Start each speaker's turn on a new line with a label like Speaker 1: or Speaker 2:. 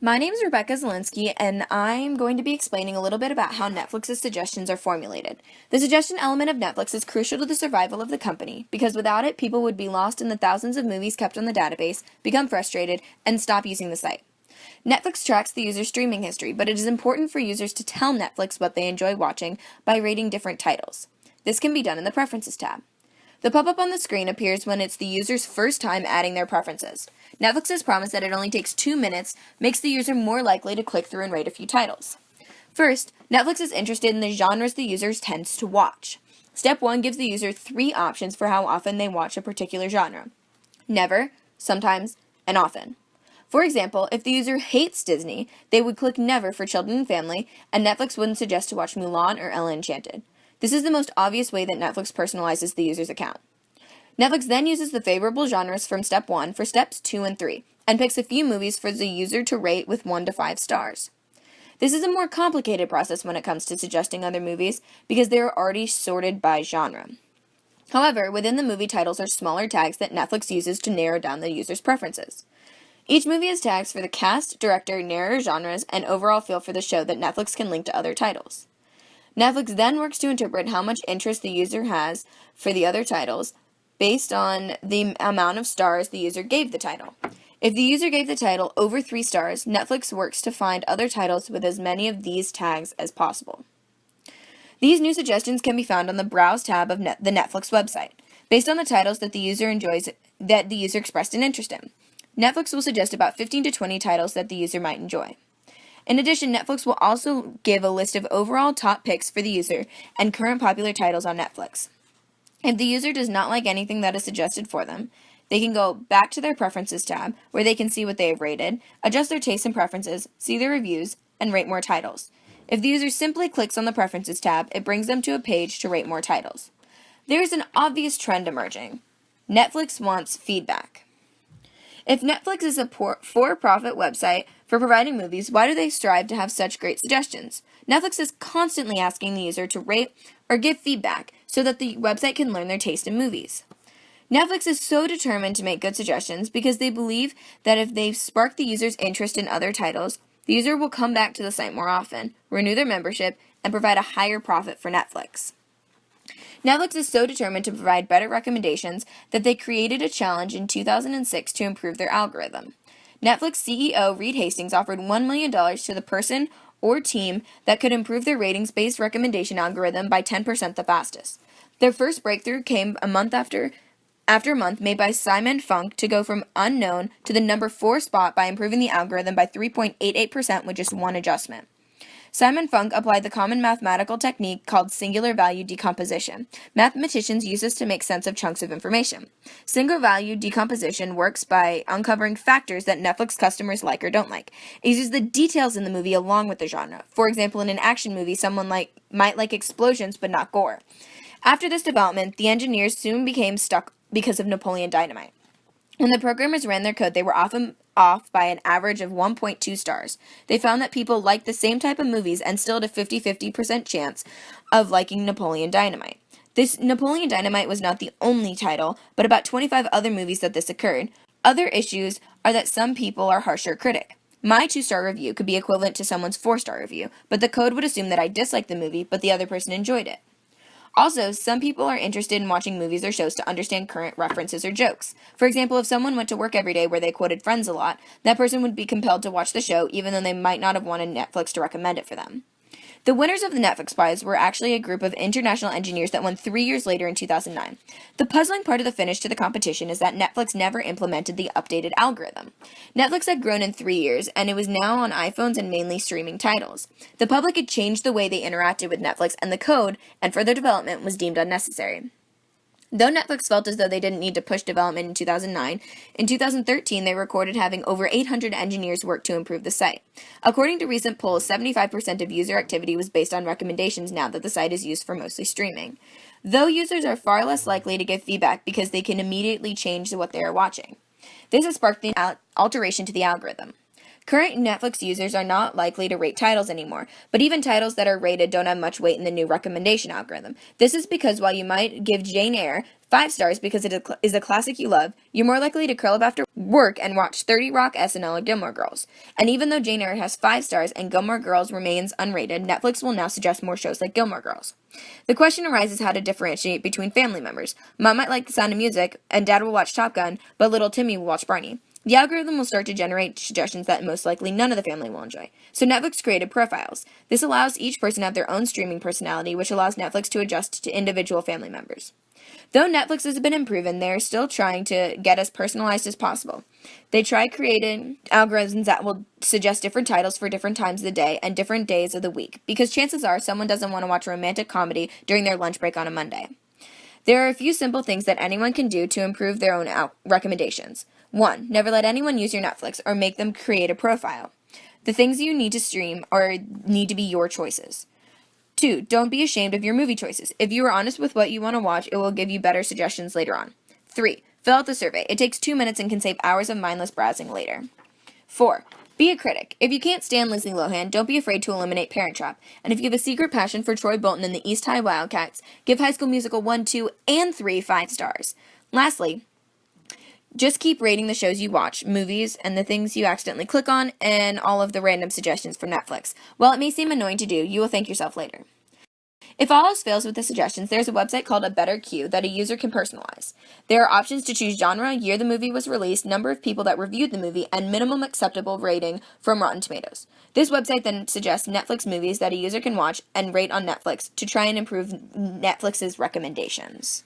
Speaker 1: My name is Rebecca Zielinski, and I'm going to be explaining a little bit about how Netflix's suggestions are formulated. The suggestion element of Netflix is crucial to the survival of the company because without it, people would be lost in the thousands of movies kept on the database, become frustrated, and stop using the site. Netflix tracks the user's streaming history, but it is important for users to tell Netflix what they enjoy watching by rating different titles. This can be done in the Preferences tab. The pop-up on the screen appears when it's the user's first time adding their preferences. Netflix's promise that it only takes 2 minutes makes the user more likely to click through and rate a few titles. First, Netflix is interested in the genres the user tends to watch. Step 1 gives the user 3 options for how often they watch a particular genre: never, sometimes, and often. For example, if the user hates Disney, they would click never for children and family, and Netflix wouldn't suggest to watch Mulan or Ella Enchanted. This is the most obvious way that Netflix personalizes the user's account. Netflix then uses the favorable genres from Step 1 for Steps 2 and 3, and picks a few movies for the user to rate with 1 to 5 stars. This is a more complicated process when it comes to suggesting other movies because they are already sorted by genre. However, within the movie titles are smaller tags that Netflix uses to narrow down the user's preferences. Each movie has tags for the cast, director, narrator, genres, and overall feel for the show that Netflix can link to other titles. Netflix then works to interpret how much interest the user has for the other titles based on the amount of stars the user gave the title. If the user gave the title over 3 stars, Netflix works to find other titles with as many of these tags as possible. These new suggestions can be found on the Browse tab of the Netflix website, based on the titles that the user expressed an interest in. Netflix will suggest about 15 to 20 titles that the user might enjoy. In addition, Netflix will also give a list of overall top picks for the user and current popular titles on Netflix. If the user does not like anything that is suggested for them, they can go back to their Preferences tab, where they can see what they have rated, adjust their tastes and preferences, see their reviews, and rate more titles. If the user simply clicks on the Preferences tab, it brings them to a page to rate more titles. There is an obvious trend emerging. Netflix wants feedback. If Netflix is a for-profit website for providing movies, why do they strive to have such great suggestions? Netflix is constantly asking the user to rate or give feedback so that the website can learn their taste in movies. Netflix is so determined to make good suggestions because they believe that if they spark the user's interest in other titles, the user will come back to the site more often, renew their membership, and provide a higher profit for Netflix. Netflix is so determined to provide better recommendations that they created a challenge in 2006 to improve their algorithm. Netflix CEO Reed Hastings offered $1 million to the person or team that could improve their ratings-based recommendation algorithm by 10% the fastest. Their first breakthrough came a month after month made by Simon Funk to go from unknown to the number 4 spot by improving the algorithm by 3.88% with just one adjustment. Simon Funk applied the common mathematical technique called singular value decomposition. Mathematicians use this to make sense of chunks of information. Singular value decomposition works by uncovering factors that Netflix customers like or don't like. It uses the details in the movie along with the genre. For example, in an action movie, someone might like explosions but not gore. After this development, the engineers soon became stuck because of Napoleon Dynamite. When the programmers ran their code, they were often off by an average of 1.2 stars. They found that people liked the same type of movies and still had a 50-50% chance of liking Napoleon Dynamite. This Napoleon Dynamite was not the only title, but about 25 other movies that this occurred. Other issues are that some people are harsher critic. My 2-star review could be equivalent to someone's 4-star review, but the code would assume that I disliked the movie, but the other person enjoyed it. Also, some people are interested in watching movies or shows to understand current references or jokes. For example, if someone went to work every day where they quoted Friends a lot, that person would be compelled to watch the show even though they might not have wanted Netflix to recommend it for them. The winners of the Netflix Prize were actually a group of international engineers that won 3 years later in 2009. The puzzling part of the finish to the competition is that Netflix never implemented the updated algorithm. Netflix had grown in 3 years, and it was now on iPhones and mainly streaming titles. The public had changed the way they interacted with Netflix, and the code and further development was deemed unnecessary. Though Netflix felt as though they didn't need to push development in 2009, in 2013 they recorded having over 800 engineers work to improve the site. According to recent polls, 75% of user activity was based on recommendations now that the site is used for mostly streaming. Though users are far less likely to give feedback because they can immediately change what they are watching. This has sparked the alteration to the algorithm. Current Netflix users are not likely to rate titles anymore, but even titles that are rated don't have much weight in the new recommendation algorithm. This is because while you might give Jane Eyre 5 stars because it is a classic you love, you're more likely to curl up after work and watch 30 Rock, SNL, or Gilmore Girls. And even though Jane Eyre has 5 stars and Gilmore Girls remains unrated, Netflix will now suggest more shows like Gilmore Girls. The question arises how to differentiate between family members. Mom might like The Sound of Music, and Dad will watch Top Gun, but little Timmy will watch Barney. The algorithm will start to generate suggestions that most likely none of the family will enjoy. So Netflix created profiles. This allows each person to have their own streaming personality, which allows Netflix to adjust to individual family members. Though Netflix has been improving, they're still trying to get as personalized as possible. They try creating algorithms that will suggest different titles for different times of the day and different days of the week, because chances are someone doesn't want to watch a romantic comedy during their lunch break on a Monday. There are a few simple things that anyone can do to improve their own recommendations. 1. Never let anyone use your Netflix or make them create a profile. The things you need to stream need to be your choices. 2. Don't be ashamed of your movie choices. If you are honest with what you want to watch, it will give you better suggestions later on. 3. Fill out the survey. It takes 2 minutes and can save hours of mindless browsing later. 4. Be a critic. If you can't stand Lindsay Lohan, don't be afraid to eliminate Parent Trap. And if you have a secret passion for Troy Bolton and the East High Wildcats, give High School Musical 1, 2, and 3 5 stars. Lastly, just keep rating the shows you watch, movies, and the things you accidentally click on, and all of the random suggestions from Netflix. While it may seem annoying to do, you will thank yourself later. If all else fails with the suggestions, there's a website called A Better Queue that a user can personalize. There are options to choose genre, year the movie was released, number of people that reviewed the movie, and minimum acceptable rating from Rotten Tomatoes. This website then suggests Netflix movies that a user can watch and rate on Netflix to try and improve Netflix's recommendations.